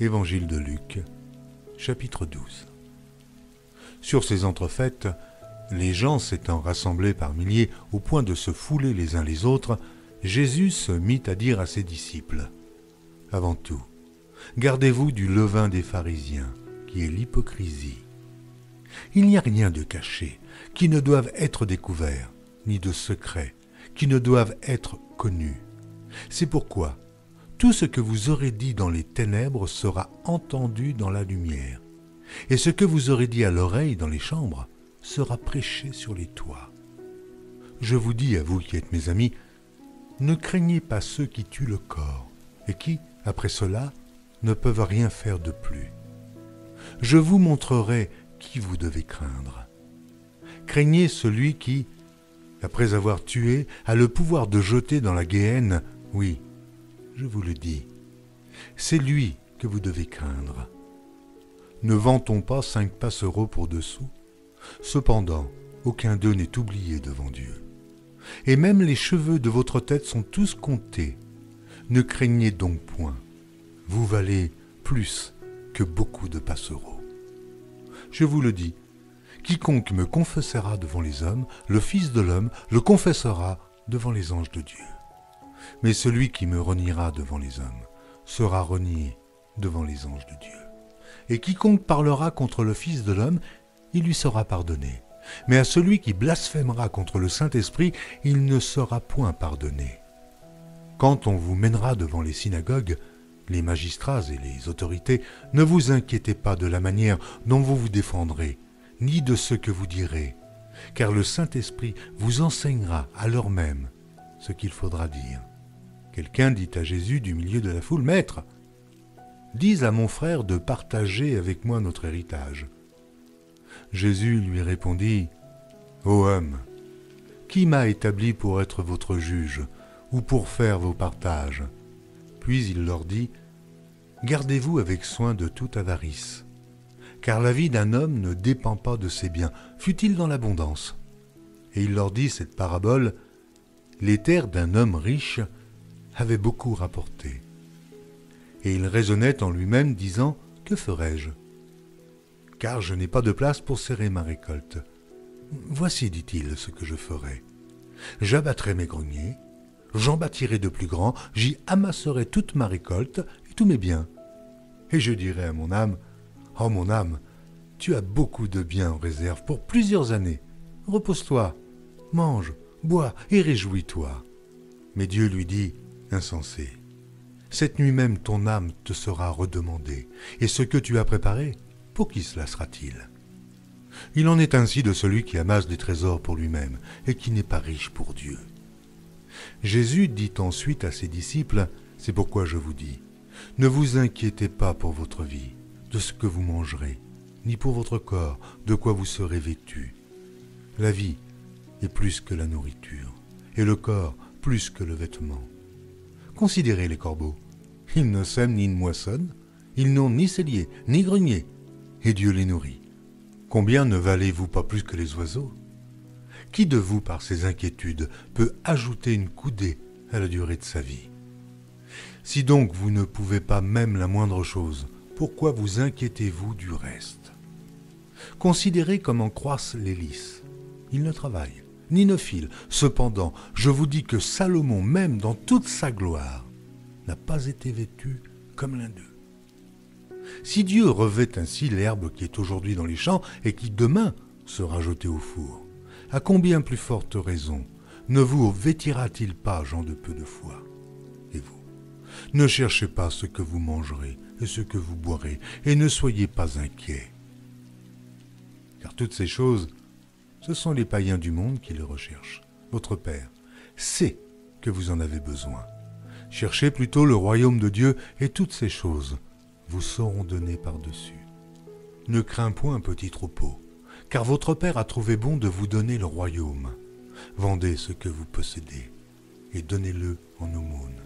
Évangile de Luc, chapitre 12. Sur ces entrefaites, les gens s'étant rassemblés par milliers au point de se fouler les uns les autres, Jésus se mit à dire à ses disciples : « Avant tout, gardez-vous du levain des pharisiens, qui est l'hypocrisie. Il n'y a rien de caché, qui ne doive être découvert, ni de secret, qui ne doivent être connus. C'est pourquoi tout ce que vous aurez dit dans les ténèbres sera entendu dans la lumière, et ce que vous aurez dit à l'oreille dans les chambres sera prêché sur les toits. Je vous dis, à vous qui êtes mes amis, ne craignez pas ceux qui tuent le corps, et qui, après cela, ne peuvent rien faire de plus. Je vous montrerai qui vous devez craindre. Craignez celui qui, après avoir tué, a le pouvoir de jeter dans la géhenne, oui, je vous le dis, c'est lui que vous devez craindre. Ne vantons pas 5 passereaux pour 2 sous. Cependant, aucun d'eux n'est oublié devant Dieu. Et même les cheveux de votre tête sont tous comptés. Ne craignez donc point. Vous valez plus que beaucoup de passereaux. Je vous le dis, quiconque me confessera devant les hommes, le Fils de l'homme le confessera devant les anges de Dieu. Mais celui qui me reniera devant les hommes sera renié devant les anges de Dieu. Et quiconque parlera contre le Fils de l'homme, il lui sera pardonné. Mais à celui qui blasphémera contre le Saint-Esprit, il ne sera point pardonné. Quand on vous mènera devant les synagogues, les magistrats et les autorités, ne vous inquiétez pas de la manière dont vous vous défendrez, ni de ce que vous direz, car le Saint-Esprit vous enseignera à l'heure même ce qu'il faudra dire. Quelqu'un dit à Jésus du milieu de la foule : « Maître, dis à mon frère de partager avec moi notre héritage. » Jésus lui répondit : « Ô homme, qui m'a établi pour être votre juge ou pour faire vos partages ?» Puis il leur dit : « Gardez-vous avec soin de toute avarice, car la vie d'un homme ne dépend pas de ses biens, fût-il dans l'abondance. » Et il leur dit cette parabole : « Les terres d'un homme riche avaient beaucoup rapporté. Et il raisonnait en lui-même, disant : Que ferai-je ? Car je n'ai pas de place pour serrer ma récolte. Voici, dit-il, ce que je ferai. J'abattrai mes greniers, j'en bâtirai de plus grands, j'y amasserai toute ma récolte et tous mes biens. Et je dirai à mon âme : Oh mon âme, tu as beaucoup de biens en réserve pour plusieurs années. Repose-toi, mange, bois et réjouis-toi. Mais Dieu lui dit : Insensé, cette nuit même ton âme te sera redemandée, et ce que tu as préparé, pour qui cela sera-t-il ? Il en est ainsi de celui qui amasse des trésors pour lui-même, et qui n'est pas riche pour Dieu. Jésus dit ensuite à ses disciples : C'est pourquoi je vous dis, ne vous inquiétez pas pour votre vie, de ce que vous mangerez, ni pour votre corps, de quoi vous serez vêtus. La vie est plus que la nourriture, et le corps plus que le vêtement. Considérez les corbeaux. Ils ne sèment ni ne moissonnent, ils n'ont ni cellier, ni grenier, et Dieu les nourrit. Combien ne valez-vous pas plus que les oiseaux ? Qui de vous, par ses inquiétudes, peut ajouter une coudée à la durée de sa vie ? Si donc vous ne pouvez pas même la moindre chose, pourquoi vous inquiétez-vous du reste ? Considérez comment croissent les lys. Ils ne travaillent, ni ne filent. Cependant, je vous dis que Salomon, même dans toute sa gloire, n'a pas été vêtu comme l'un d'eux. Si Dieu revêt ainsi l'herbe qui est aujourd'hui dans les champs et qui demain sera jetée au four, à combien plus forte raison ne vous vêtira-t-il pas, gens de peu de foi ? Et vous, ne cherchez pas ce que vous mangerez et ce que vous boirez, et ne soyez pas inquiets. Car toutes ces choses, ce sont les païens du monde qui les recherchent. Votre Père sait que vous en avez besoin. Cherchez plutôt le royaume de Dieu, et toutes ces choses vous seront données par-dessus. Ne crains point, petit troupeau, car votre Père a trouvé bon de vous donner le royaume. Vendez ce que vous possédez, et donnez-le en aumône.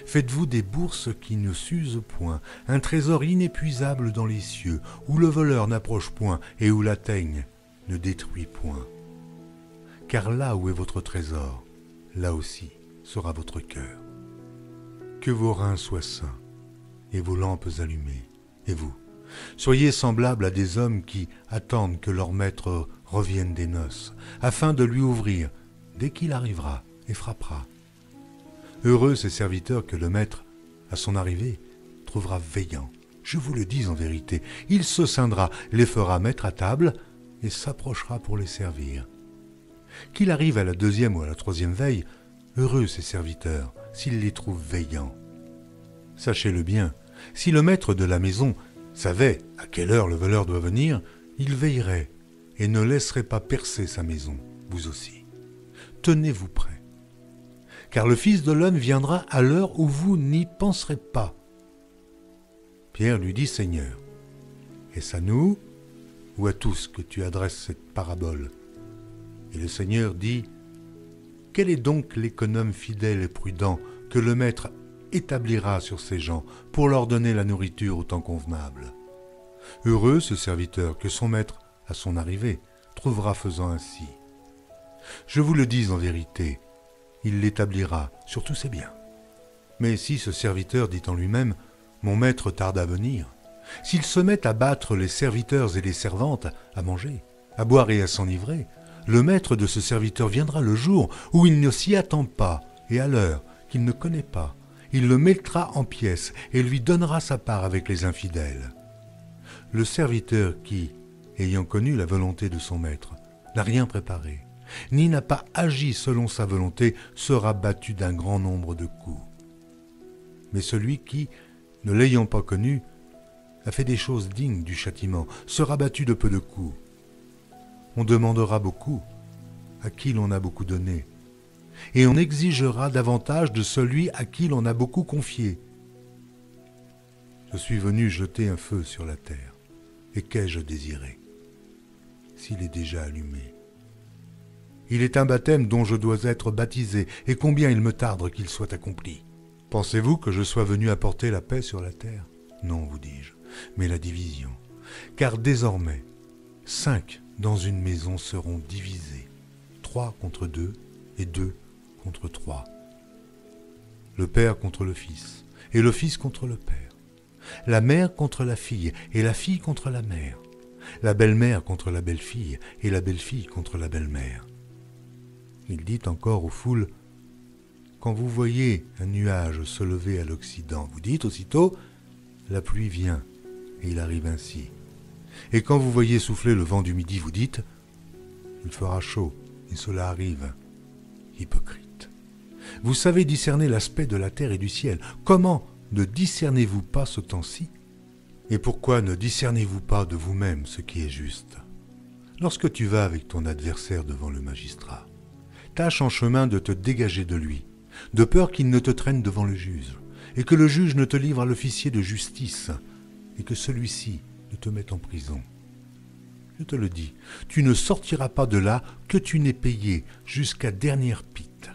Faites-vous des bourses qui ne s'usent point, un trésor inépuisable dans les cieux, où le voleur n'approche point, et où la teigne ne détruit point. Car là où est votre trésor, là aussi sera votre cœur. Que vos reins soient sains, et vos lampes allumées. Et vous, soyez semblables à des hommes qui attendent que leur maître revienne des noces, afin de lui ouvrir dès qu'il arrivera et frappera. Heureux ces serviteurs que le maître, à son arrivée, trouvera veillant. Je vous le dis en vérité, il se scindra, les fera mettre à table et s'approchera pour les servir. Qu'il arrive à la deuxième ou à la troisième veille, heureux ces serviteurs, s'il les trouve veillants. Sachez-le bien, si le maître de la maison savait à quelle heure le voleur doit venir, il veillerait et ne laisserait pas percer sa maison, vous aussi. Tenez-vous prêts, car le Fils de l'homme viendra à l'heure où vous n'y penserez pas. Pierre lui dit, Seigneur, est-ce à nous ou à tous que tu adresses cette parabole? Et le Seigneur dit, quel est donc l'économe fidèle et prudent que le maître établira sur ses gens pour leur donner la nourriture au temps convenable? Heureux ce serviteur que son maître, à son arrivée, trouvera faisant ainsi. Je vous le dis en vérité, il l'établira sur tous ses biens. Mais si ce serviteur dit en lui-même, mon maître tarde à venir, s'il se met à battre les serviteurs et les servantes, à manger, à boire et à s'enivrer, le maître de ce serviteur viendra le jour où il ne s'y attend pas et à l'heure qu'il ne connaît pas. Il le mettra en pièces et lui donnera sa part avec les infidèles. Le serviteur qui, ayant connu la volonté de son maître, n'a rien préparé, ni n'a pas agi selon sa volonté, sera battu d'un grand nombre de coups. Mais celui qui, ne l'ayant pas connu, a fait des choses dignes du châtiment, sera battu de peu de coups. On demandera beaucoup à qui l'on a beaucoup donné, et on exigera davantage de celui à qui l'on a beaucoup confié. Je suis venu jeter un feu sur la terre, et qu'ai-je désiré, s'il est déjà allumé? Il est un baptême dont je dois être baptisé, et combien il me tarde qu'il soit accompli. Pensez-vous que je sois venu apporter la paix sur la terre? Non, vous dis-je, mais la division. Car désormais, 5 dans une maison seront divisés, 3 contre 2 et 2 contre 3. Le père contre le fils, et le fils contre le père. La mère contre la fille, et la fille contre la mère. La belle-mère contre la belle-fille, et la belle-fille contre la belle-mère. Il dit encore aux foules, quand vous voyez un nuage se lever à l'Occident, vous dites aussitôt, la pluie vient, et il arrive ainsi. Et quand vous voyez souffler le vent du midi, vous dites, il fera chaud, et cela arrive. Hypocrite. Vous savez discerner l'aspect de la terre et du ciel. Comment ne discernez-vous pas ce temps-ci? Et pourquoi ne discernez-vous pas de vous-même ce qui est juste? Lorsque tu vas avec ton adversaire devant le magistrat, tâche en chemin de te dégager de lui, de peur qu'il ne te traîne devant le juge, et que le juge ne te livre à l'officier de justice, et que celui-ci ne te mette en prison. Je te le dis, tu ne sortiras pas de là que tu n'aies payé jusqu'à dernière pite.